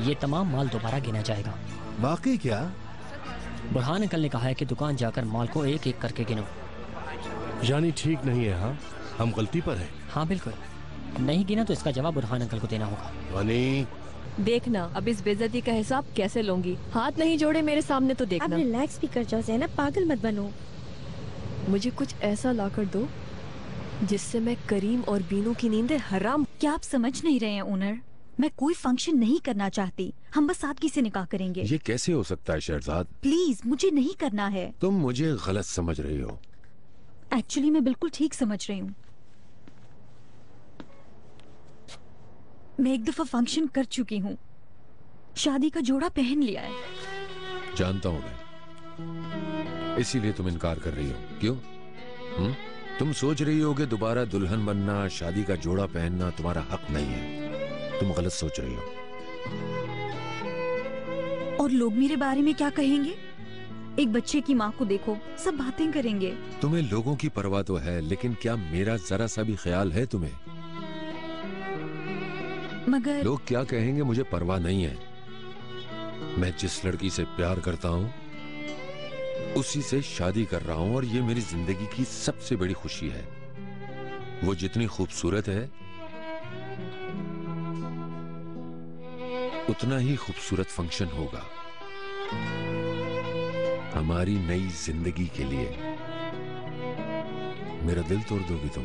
ये तमाम माल दोबारा गिना जाएगा। वाकई क्या? बुरहान अंकल ने कहा है कि दुकान जाकर माल को एक एक करके गिनो। यानी ठीक नहीं है? हाँ, हम गलती पर हैं। हाँ बिल्कुल, नहीं गिना तो इसका जवाब बुरहान अंकल को देना होगा। वनी, देखना अब इस बेइज्जती का हिसाब कैसे लूंगी। हाथ नहीं जोड़े मेरे सामने तो देखना। अब रिलैक्स भी कर जाओ ज़ैनब, पागल मत बनो। मुझे कुछ ऐसा लाकर दो जिससे मैं करीम और बीनू की नींदें हराम। क्या आप समझ नहीं रहे हैं ओनर? मैं कोई फंक्शन नहीं करना चाहती, हम बस सादगी से निकाह करेंगे। ये कैसे हो सकता है शहजाद? प्लीज, मुझे नहीं करना है। तुम मुझे गलत समझ रही हो। एक्चुअली मैं बिल्कुल ठीक समझ रही हूँ। मैं एक दफा फंक्शन कर चुकी हूँ, शादी का जोड़ा पहन लिया है। जानता हूँ मैं, इसीलिए तुम इनकार कर रही हो। क्यों? तुम सोच रही हो कि दोबारा दुल्हन बनना, शादी का जोड़ा पहनना तुम्हारा हक नहीं है। तुम गलत सोच रही हो। और लोग मेरे बारे में क्या कहेंगे? एक बच्चे की माँ को देखो, सब बातें करेंगे। तुम्हें लोगों की परवाह तो है, लेकिन क्या मेरा जरा सा भी ख्याल है तुम्हें? मगर लोग क्या कहेंगे मुझे परवाह नहीं है। मैं जिस लड़की से प्यार करता हूँ उसी से शादी कर रहा हूँ, और ये मेरी जिंदगी की सबसे बड़ी खुशी है। वो जितनी खूबसूरत है उतना ही खूबसूरत फंक्शन होगा हमारी नई जिंदगी के लिए। मेरा दिल तोड़ दोगी तुम?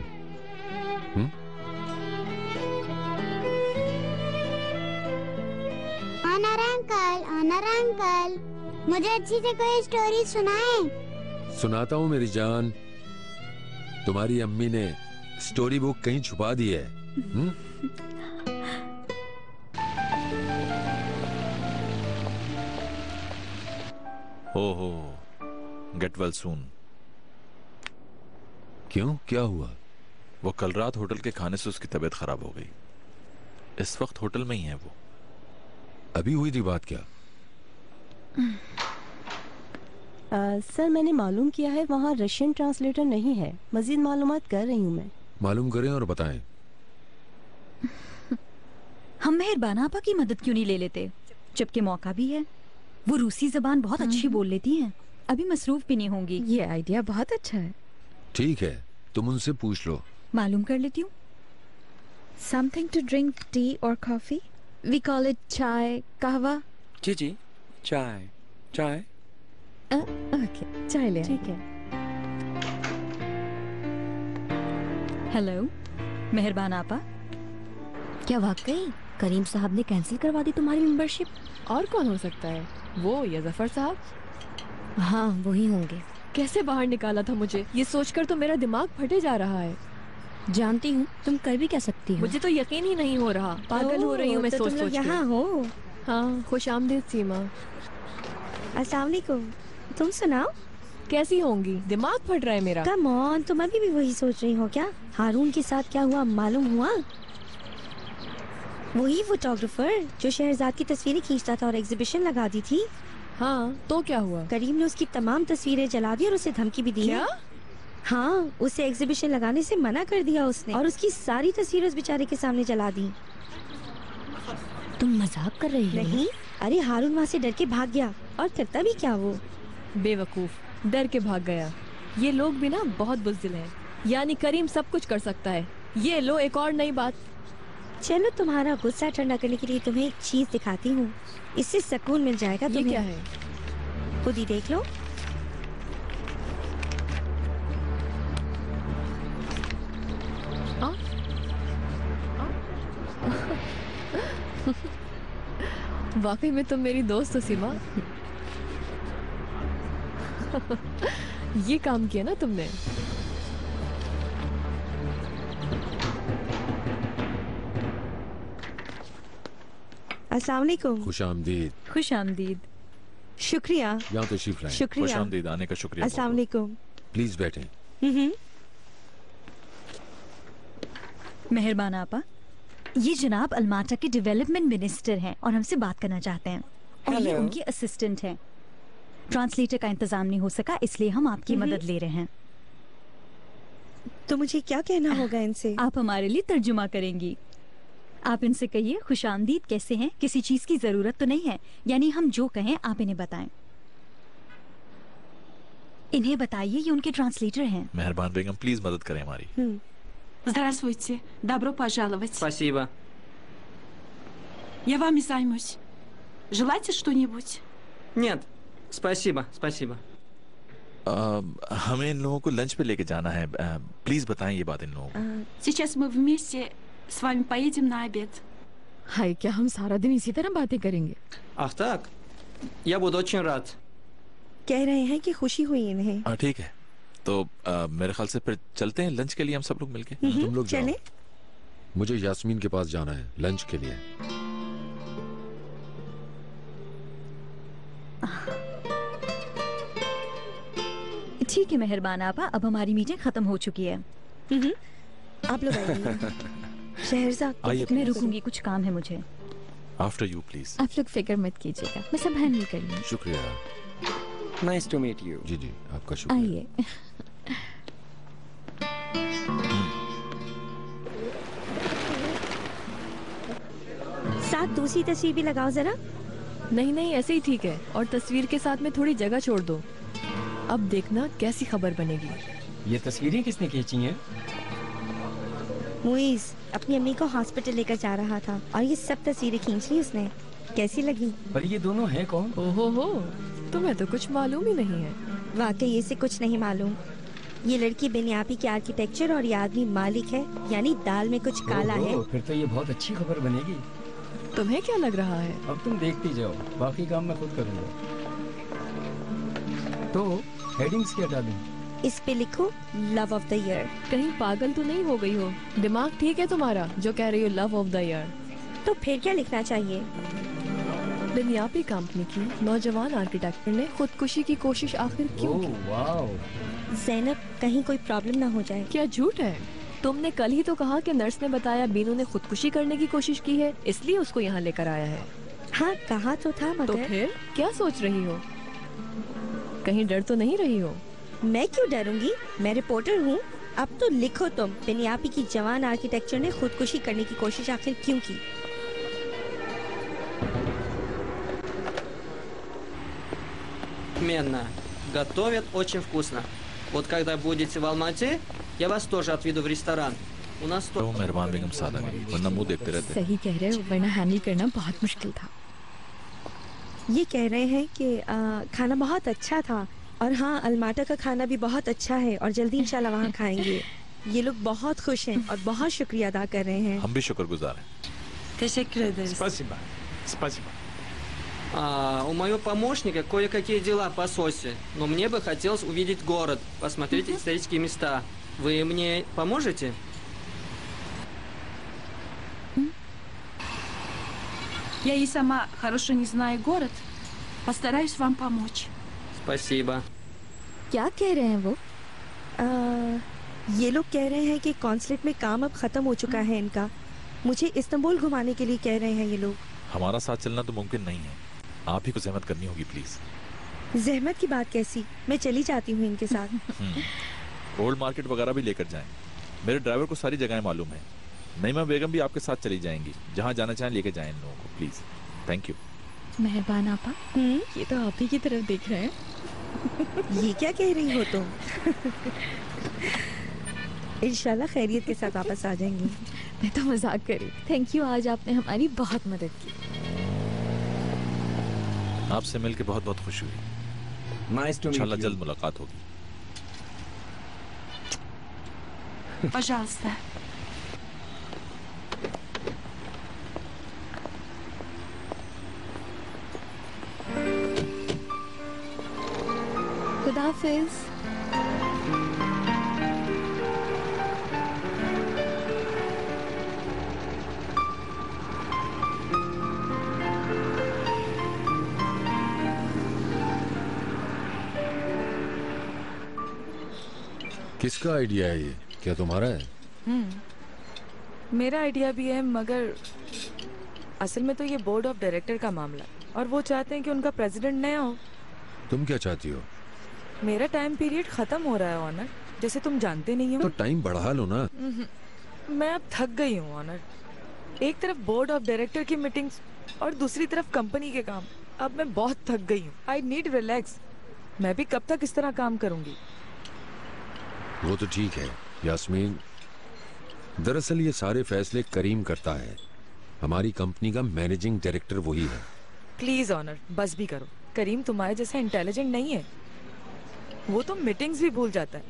ऑनर अंकल, मुझे अच्छी से कोई स्टोरी सुनाए। सुनाता हूँ मेरी जान। तुम्हारी अम्मी ने स्टोरी बुक कहीं छुपा दी है। हो गेट वेल सून। क्यों, क्या हुआ? वो कल रात होटल के खाने से उसकी तबीयत खराब हो गई। इस वक्त होटल में ही है वो। अभी हुई थी बात क्या? सर मैंने मालूम किया है वहाँ रशियन ट्रांसलेटर नहीं है। मजीद मालूमात कर रही हूँ मैं। मालूम करें और बताएं। हम मेहरबान आपा की मदद क्यों नहीं ले लेते, जबकि मौका भी है। वो रूसी जबान बहुत अच्छी बोल लेती हैं, अभी मसरूफ भी नहीं होंगी। ये आइडिया बहुत अच्छा है। ठीक है, तुम उनसे पूछ लो। मालूम कर लेती हूँ। Something to drink, tea or coffee? We call it चाय, कहवा। जी, चाय। ओके, चाय ले। ठीक है। हेलो मेहरबान आपा। क्या वाकई करीम साहब ने कैंसिल करवा दी तुम्हारी मेंबरशिप? और कौन हो सकता है, वो या जफर साहब? हाँ वही होंगे। कैसे बाहर निकाला था मुझे, ये सोचकर तो मेरा दिमाग फटे जा रहा है। जानती हूँ, तुम कर भी क्या सकती हो। मुझे तो यकीन ही नहीं हो रहा, पागल हो रही हूँ मैं सोच सोच के। यहाँ हो। हाँ, खुश आमदीद सीमा। अस्सलाम वालेकुम। तुम सुनाओ, कैसी होंगी? दिमाग फट रहा है मेरा। कम ऑन, तुम अभी भी वही सोच रही हो क्या? हारून के साथ क्या हुआ मालूम हुआ? वही फोटोग्राफर जो शहरजाद की तस्वीरें खींचता था और एग्जीबिशन लगा दी थी। हाँ, तो क्या हुआ? करीम ने उसकी तमाम तस्वीरें जला दी और उसे धमकी भी दी। क्या? हाँ, उसे एग्जीबिशन लगाने से मना कर दिया उसने, और उसकी सारी तस्वीरें उस बेचारे के सामने जला दी। तुम मजाक कर रही हो? नहीं, अरे हारून वहाँ से डर के भाग गया, और करता भी क्या वो? बेवकूफ, डर के भाग गया। ये लोग भी ना बहुत बुज़दिल हैं। यानी करीम सब कुछ कर सकता है। ये लो एक और नई बात। चलो तुम्हारा गुस्सा ठंडा करने के लिए तुम्हें एक चीज दिखाती हूँ, इससे सुकून मिल जाएगा तुम्हें। ये क्या है? खुद ही देख लो। वाकई में तुम मेरी दोस्त हो सीमा। ये काम किया ना तुमने। अस्सलाम वालेकुम। खुश आमदीद। खुश आमदीद। शुक्रिया। यहाँ तशरीफ लाएं। शुक्रिया। खुश आमदीद, आने का शुक्रिया। अस्सलाम वालेकुम। प्लीज बैठें। मेहरबान आपा, ये जनाब अलमाटा के डेवलपमेंट मिनिस्टर हैं और हमसे बात करना चाहते हैं, और ये उनके असिस्टेंट हैं। ट्रांसलेटर का इंतजाम नहीं हो सका, इसलिए हम आपकी मदद ले रहे हैं। तो मुझे क्या कहना होगा इनसे? आप हमारे लिए तर्जुमा करेंगी। आप इनसे कहिए खुशामदीद कैसे हैं, किसी चीज की जरूरत तो नहीं है, यानी हम जो कहें आप इन्हें बताएं। इन्हें बताइए ये उनके ट्रांसलेटर हैं। मेहरबान बेगम प्लीज मदद करें हमारी। Здравствуйте. Добро пожаловать. Спасибо. Я вами займусь. Желаете что-нибудь? Нет, спасибо, спасибо. हमें इन लोगों को लंच पे लेके जाना है, प्लीज बताएं ये बात इन लोगों को। Сейчас мы वместе с вами поедем на обед. हाय, क्या हम सारा दिन इसी तरह बातें करेंगे? Ах так? Я буду очень рад. कह रहे हैं कि खुशी हुई इन्हें। ठीक है, तो मेरे ख्याल से फिर चलते हैं लंच के लिए हम सब लोग मिलके। तुम लोग जाओ। चलें? मुझे यास्मीन के पास जाना है लंच के लिए। ठीक है मेहरबान आपा, अब हमारी मीटिंग खत्म हो चुकी है। आप लोग आइए। शहरज़ाद, आइए, मैं रुकूंगी, कुछ काम है मुझे। After you please. आप लोग फिक्र मत कीजिएगा, मैं सब हैंडल करूंगी। शुक्रिया। Nice to meet you. जी जी, आपका शुक्रिया। आइए। साथ दूसरी तस्वीर भी लगाओ जरा। नहीं नहीं, ऐसे ही ठीक है, और तस्वीर के साथ में थोड़ी जगह छोड़ दो। अब देखना कैसी खबर बनेगी। ये तस्वीरें किसने खींची हैं? मुइज अपनी अम्मी को हॉस्पिटल लेकर जा रहा था और ये सब तस्वीरें खींच ली उसने। कैसी लगी? पर ये दोनों हैं कौन? ओहो हो, तुम्हें तो कुछ मालूम ही नहीं है। वाकई ये से कुछ नहीं मालूम। ये लड़की बेनियापी की आर्किटेक्चर और ये आदमी मालिक है, यानी दाल में कुछ काला है। फिर तो ये बहुत अच्छी खबर बनेगी। तुम्हें क्या लग रहा है? अब तुम देखती जाओ, बाकी काम मैं खुद करूंगा। तो हेडिंग्स क्या डालूं? इस पे लिखो लव ऑफ द ईयर। कहीं पागल तो नहीं हो गई हो? दिमाग ठीक है तुम्हारा जो कह रही हो लव ऑफ द ईयर? तो फिर क्या लिखना चाहिए? बेनियापी कंपनी की नौजवान आर्किटेक्ट ने खुदकुशी की कोशिश आखिर क्यों की? वाओ। ज़ैनब, कहीं कोई प्रॉब्लम ना हो जाए। क्या झूठ है? तुमने कल ही तो कहा कि नर्स ने बताया बीनू ने खुदकुशी करने की कोशिश की है, इसलिए उसको यहाँ लेकर आया है। हाँ कहा तो था, तो मगर फिर क्या सोच रही हो? कहीं डर तो नहीं रही हो? मैं क्यों डरूंगी? मैं रिपोर्टर हूँ। अब तो लिखो तुम, बेनियापी की जवान आर्किटेक्चर ने खुदकुशी करने की कोशिश आखिर क्यों की? Менно. Готовят очень вкусно. Вот когда будете в Алмате, я вас тоже отведу в ресторан. У нас तो मेहरबान बेगम साथ आ गई, वरना मुंह देखते रहते। सही कह रहे हो, वरना हैंडल करना बहुत मुश्किल था। ये कह रहे हैं कि खाना बहुत अच्छा था, और हाँ अलमाटा का खाना भी बहुत अच्छा है, और जल्दी इंशाल्लाह वहाँ खाएंगे। ये लोग बहुत खुश हैं और बहुत शुक्रिया अदा कर रहे हैं। हम भी शुक्रगुजार हैं। Teşekkür ederiz. Спасибо. Спасибо. У моего помощника кое-какие дела в посольстве, но мне бы хотелось увидеть город, посмотреть исторические места. Вы мне поможете? Я и сама хорошо не знаю город. Постараюсь вам помочь. Спасибо. क्या कह रहे हैं वो? ये लोग कह रहे हैं कि कॉन्सुलेट में काम अब खत्म हो चुका है इनका। मुझे इस्तांबुल घुमाने के लिए कह रहे हैं ये लोग। हमारा साथ चलना तो मुमकिन नहीं है, आप ही को जहमत करनी होगी प्लीज। जहमत की बात कैसी, मैं चली जाती हूँ इनके साथ। ओल्ड मार्केट वगैरह भी लेकर जाएं। मेरे ड्राइवर को सारी जगहें मालूम है। नईमा बेगम भी आपके साथ चली जाएंगी, जहाँ जाना चाहें लेके जाएं इन लोगों को प्लीज। Thank you. मेहरबान आपा, ये तो आप ही की तरफ देख रहे हैं। ये क्या कह रही हो तुम? इंशाल्लाह खैरियत के साथ वापस आ जाएंगी। मैं तो मजाक कर रही। थैंक यू, आज आपने हमारी बहुत मदद की। आपसे मिलकर बहुत बहुत खुशी हुई। Nice to meet इंशाल्लाह you. जल्द मुलाकात होगी। Пожалуйста. खुदा हाफिज। किसका आइडिया है ये? क्या तुम्हारा है? मेरा आइडिया भी है, मगर असल में तो ये बोर्ड ऑफ डायरेक्टर का मामला है, और वो चाहते हैं कि उनका प्रेसिडेंट नया हो। तुम क्या चाहती हो? मेरा टाइम पीरियड खत्म हो रहा है ऑनर, जैसे तुम जानते नहीं हो। तो टाइम बढ़ा लो ना। मैं अब थक गई हूँ ऑनर। एक तरफ बोर्ड ऑफ डायरेक्टर की मीटिंग्स और दूसरी तरफ कंपनी के काम। अब मैं बहुत थक गई हूँ। I need relax. मैं भी कब तक इस तरह काम करूंगी? वो तो ठीक है यास्मीन, दरअसल ये सारे फैसले करीम करता है। हमारी कंपनी का मैनेजिंग डायरेक्टर वही है। प्लीज ऑनर, बस भी करो। करीम तुम्हारे जैसा इंटेलिजेंट नहीं है। वो तो मीटिंग्स भी भूल जाता है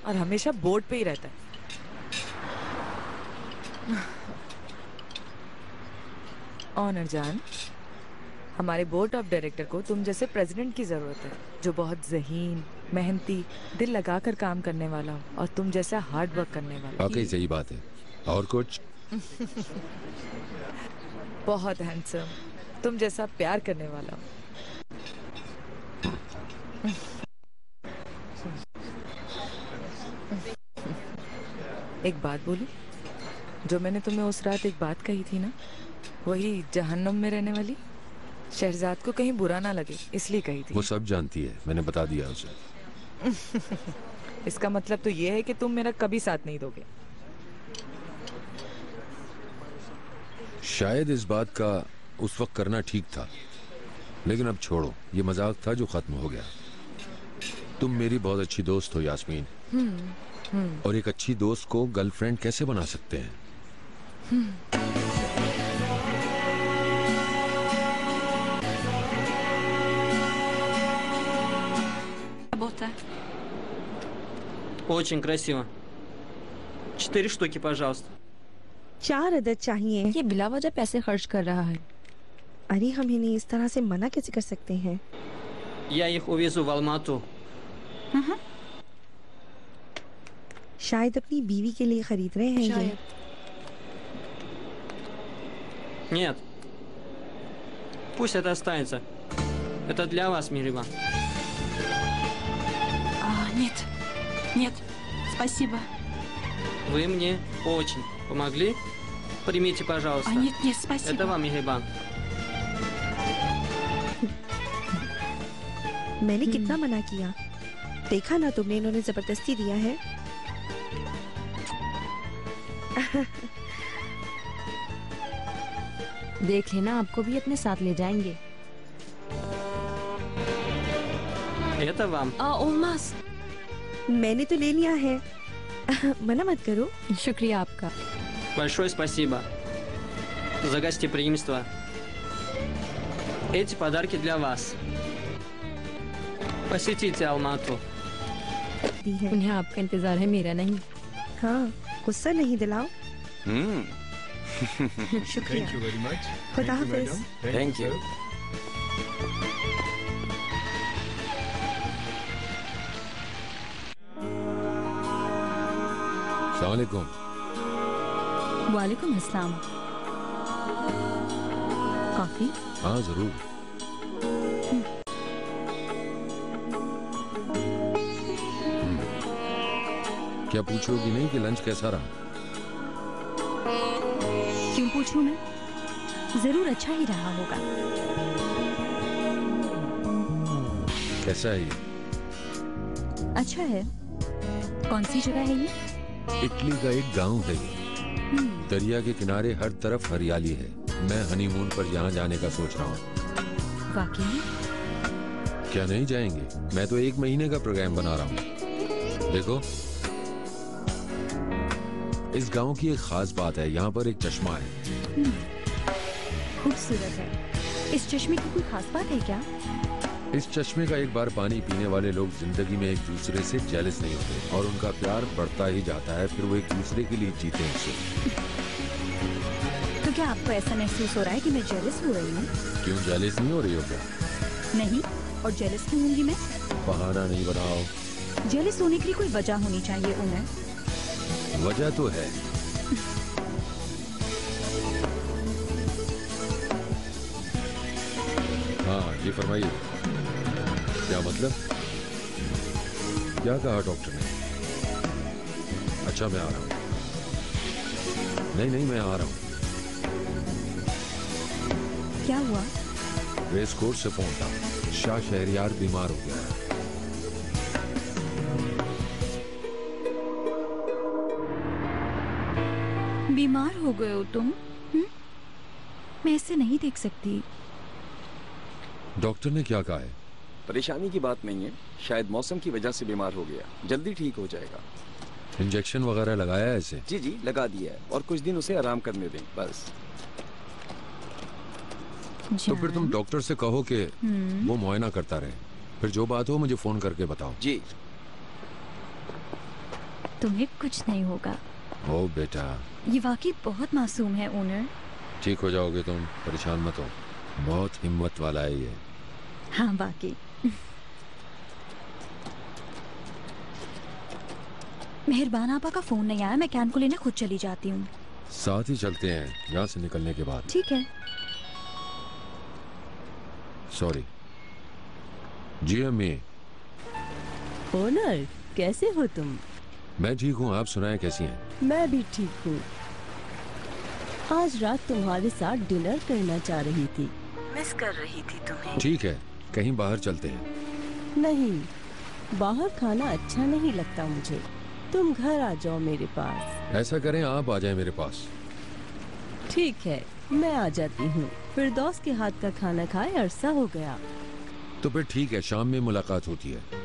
और हमेशा बोर्ड पे ही रहता है। ऑनर जान, हमारे बोर्ड ऑफ डायरेक्टर को तुम जैसे प्रेसिडेंट की जरूरत है, जो बहुत ज़हीन, मेहनती, दिल लगाकर काम करने वाला हो और तुम जैसा हार्ड वर्क करने वाला। वाकई सही बात है। और कुछ? बहुत हैंडसम, तुम जैसा प्यार करने वाला हो। एक बात बोलूं? जो मैंने तुम्हें उस रात एक बात कही थी ना, वही जहन्नुम में रहने वाली, शहजाद को कहीं बुरा ना लगे इसलिए कही थी। वो सब जानती है, मैंने बता दिया उसे। इसका मतलब तो ये है कि तुम मेरा कभी साथ नहीं दोगे। शायद इस बात का उस वक्त करना ठीक था, लेकिन अब छोड़ो, ये मजाक था जो खत्म हो गया। तुम मेरी बहुत अच्छी दोस्त हो यास्मीन, और एक अच्छी दोस्त को गर्लफ्रेंड कैसे बना सकते हैं? Работа. Очень красиво. 4 штуки, пожалуйста. 4 अदद चाहिए। ये बिला वजह पैसे खर्च कर रहा है। अरे हम इन्हें इस तरह से मना कैसे कर सकते हैं? Я их увезу в Алмату. शायद अपनी बीवी के लिए खरीद रहे हैं ये। Нет. Пусть это останется. Это для вас, Мирима. Нет, нет, спасибо. Вы мне очень помогли. Примите, пожалуйста. Нет, нет, спасибо. Это вам, Мирибан. मैंने कितना मना किया, देखा ना तुमने, इन्होंने जबरदस्ती दिया है। देख लेना, आपको भी अपने साथ ले जाएंगे। Это вам. Olmaz. मैंने तो ले लिया है। मना मत करो। शुक्रिया आपका। Большое спасибо за гостеприимство. Эти подарки для вас. Посетите Алмату. उन्हें आपका इंतजार है, मेरा नहीं। हाँ, गुस्सा नहीं दिलाओ। शुक्रिया। खुदा हाफिज। Thank you. अस्सलामुअलैकुम। वालेकुम अस्सलाम। कॉफी? हाँ जरूर। क्या पूछोगी नहीं कि लंच कैसा रहा? क्यों पूछूं मैं? जरूर अच्छा ही रहा होगा। कैसा है ये? अच्छा है। कौन सी जगह है ये? इटली का एक गांव है ये। दरिया के किनारे हर तरफ हरियाली है। मैं हनीमून पर यहाँ जाने का सोच रहा हूँ। वाकई? क्या नहीं जाएंगे? मैं तो 1 महीने का प्रोग्राम बना रहा हूँ। देखो, इस गांव की एक खास बात है, यहाँ पर एक चश्मा है। खूबसूरत है। इस चश्मे की कोई खास बात है क्या? इस चश्मे का एक बार पानी पीने वाले लोग जिंदगी में एक दूसरे से जेलस नहीं होते और उनका प्यार बढ़ता ही जाता है। फिर वो एक दूसरे के लिए जीते हैं उसे। तो क्या आपको ऐसा महसूस हो रहा है कि मैं जेलस हो रही हूँ? क्यों जेलस नहीं हो रही हो क्या? नहीं, और जेलस क्यों होंगी मैं? बहाना नहीं बनाओ। जेलस होने के लिए कोई वजह होनी चाहिए उन्हें। वजह तो है। हाँ, ये फरमाइए। क्या मतलब? क्या कहा डॉक्टर ने? अच्छा, मैं आ रहा हूँ। नहीं, मैं आ रहा हूँ। क्या हुआ? रेस कोर्स से फोन था। शाह शहरियार बीमार हो गया है। बीमार हो गए हो तुम? मैं इसे नहीं देख सकती। डॉक्टर ने क्या कहा है? परेशानी की बात नहीं है, शायद मौसम की वजह से बीमार हो गया, जल्दी ठीक हो जाएगा। इंजेक्शन वगैरह लगाया है इसे? जी जी लगा दिया है, और कुछ दिन उसे आराम करने दें बस। तो फिर तुम डॉक्टर से कहो कि वो मुआयना करता रहे, फिर जो बात हो मुझे फोन करके बताओ। जी। तुम्हें कुछ नहीं होगा। ओ बेटा, ये वाकई बहुत मासूम है ओनर। ठीक हो जाओगे तुम, परेशान मत हो, बहुत हिम्मत वाला है ये। हाँ वाकई। मेहरबान आपा का फोन नहीं आया, मैं कैन को लेने खुद चली जाती हूँ। साथ ही चलते हैं यहाँ से निकलने के बाद। ठीक है। सॉरी। जी अम्मी। ओनर कैसे हो तुम? मैं ठीक हूँ, आप सुनाएं कैसी हैं? मैं भी ठीक हूँ। आज रात तुम्हारे साथ डिनर करना चाह रही थी, मिस कर रही थी तुम्हें। ठीक है, कहीं बाहर चलते हैं। नहीं, बाहर खाना अच्छा नहीं लगता मुझे, तुम घर आ जाओ मेरे पास। ऐसा करें आप आ जाएं मेरे पास। ठीक है, मैं आ जाती हूँ। फिरदौस के हाथ का खाना खाए अरसा हो गया। तो फिर ठीक है, शाम में मुलाकात होती है।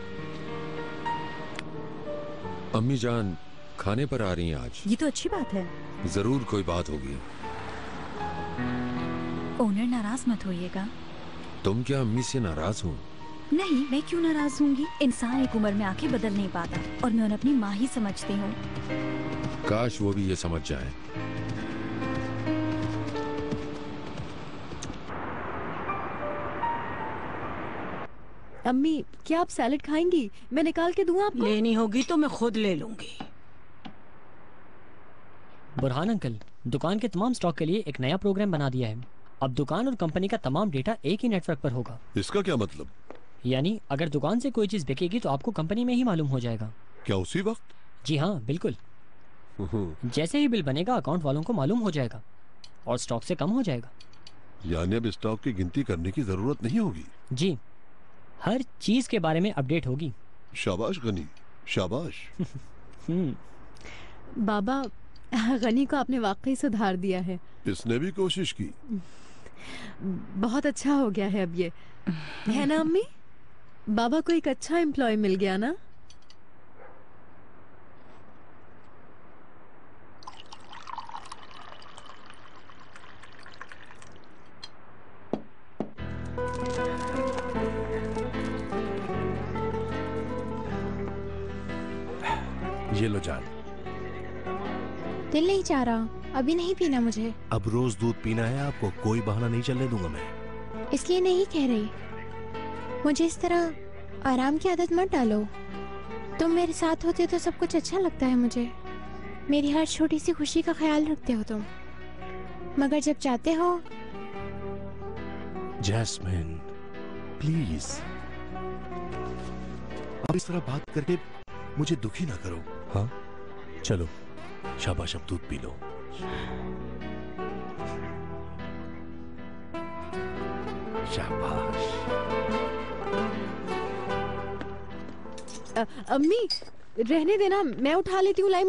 अम्मी जान खाने पर आ रही हैं आज। ये तो अच्छी बात है। जरूर कोई बात होगी। ओनर नाराज मत होइएगा। तुम क्या अम्मी से नाराज हो? नहीं, मैं क्यों नाराज होंगी? इंसान एक उम्र में आके बदल नहीं पाता, और मैं उन्हें अपनी माँ ही समझती हूँ। काश वो भी ये समझ जाए। अम्मी, क्या आप सैलेड खाएंगी? मैं निकाल के दूँ आपको? लेनी होगी तो मैं खुद ले लूंगी। बुरहान अंकल, दुकान के तमाम स्टॉक के लिए एक नया प्रोग्राम बना दिया है। अब दुकान और कंपनी का तमाम डेटा एक ही नेटवर्क पर होगा। इसका क्या मतलब? यानी अगर दुकान से कोई चीज बिकेगी तो आपको कंपनी में ही मालूम हो जाएगा। क्या उसी वक्त? जी हाँ, बिल्कुल। जैसे ही बिल बनेगा अकाउंट वालों को मालूम हो जाएगा और स्टॉक से कम हो जाएगा। यानी अब स्टॉक की गिनती करने की जरूरत नहीं होगी? जी, हर चीज के बारे में अपडेट होगी। शाबाश गनी, शाबाश। बाबा, गनी को आपने वाकई सुधार दिया है। इसने भी कोशिश की। बहुत अच्छा हो गया है अब ये, है ना अम्मी? बाबा को एक अच्छा एम्प्लॉय मिल गया ना? ये लो जान। दिल नहीं चाह रहा, अभी नहीं पीना मुझे। अब रोज दूध पीना है आपको, कोई बहाना नहीं चलने दूंगा मैं। इसलिए नहीं कह रही, मुझे इस तरह आराम की आदत मत डालो। तुम मेरे साथ होते तो सब कुछ अच्छा लगता है मुझे। मेरी हर छोटी सी खुशी का ख्याल रखते हो तुम, मगर जब चाहते हो। जैस्मिन प्लीज, अब इस तरह बात करके मुझे दुखी ना करो। हाँ चलो, शाबाश, अब दूध पी लो। शाबाश। अम्मी, रहने देना, मैं उठा लेती हूँ। लाई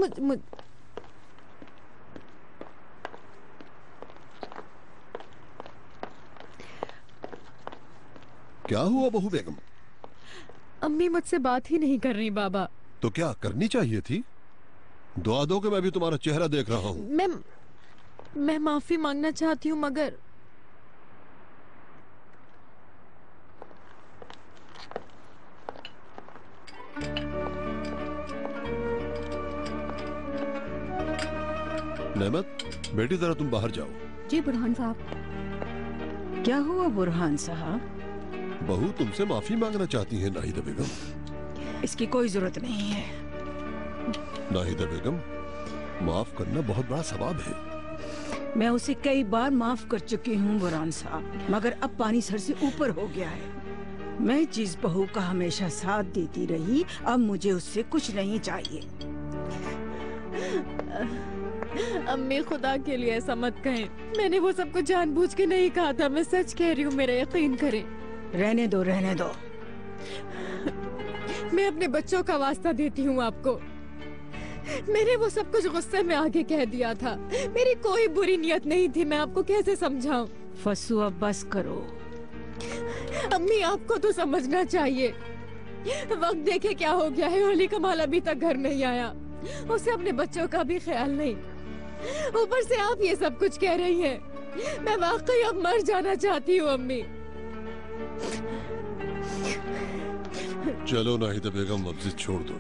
क्या हुआ बहू बेगम? अम्मी मुझसे बात ही नहीं कर रही बाबा। तो क्या करनी चाहिए थी? दुआ दो कि मैं भी तुम्हारा चेहरा देख रहा हूँ। मैं माफी मांगना चाहती हूँ, मगर नेमत, बेटी जरा तुम बाहर जाओ। जी बुरहान साहब। क्या हुआ बुरहान साहब? बहू तुमसे माफी मांगना चाहती है नाहिदा बेगम। इसकी कोई जरूरत नहीं है। नाहिदा बेगम, माफ करना बहुत बड़ा सवाब है। मैं उसे कई बार माफ कर चुकी हूँ बुरहान साहब, मगर अब पानी सर से ऊपर हो गया है। मैं जिस बहू का हमेशा साथ देती रही, अब मुझे उससे कुछ नहीं चाहिए। अम्मी, खुदा के लिए ऐसा मत कहें। मैंने वो सब कुछ जानबूझ के नहीं कहा था, मैं सच कह रही हूँ, मेरा यकीन करें। रहने दो, रहने दो। मैं अपने बच्चों का वास्ता देती हूँ आपको। मैंने वो सब कुछ गुस्से में आगे कह दिया था। मेरी कोई बुरी नियत नहीं थी, मैं आपको कैसे समझाऊं? फसू अब बस करो। अम्मी आपको तो समझना चाहिए, वक्त देखे क्या हो गया है। होली कमाल अभी तक घर नहीं आया, उसे अपने बच्चों का भी ख्याल नहीं। ऊपर से आप ये सब कुछ कह रही हैं। मैं वाकई अब मर जाना चाहती हूँ अम्मी। चलो नाहिदा बेगम, अब जिद छोड़ दो,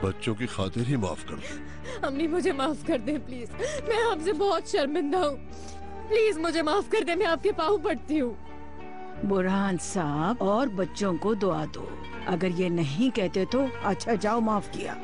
बच्चों की खातिर ही माफ कर दो। अम्मी मुझे माफ कर दे प्लीज, मैं आपसे बहुत शर्मिंदा हूँ। प्लीज मुझे माफ कर दे, मैं आपके पाँव पड़ती हूँ। बुरहान साहब, और बच्चों को दुआ दो। अगर ये नहीं कहते तो अच्छा, जाओ, माफ किया।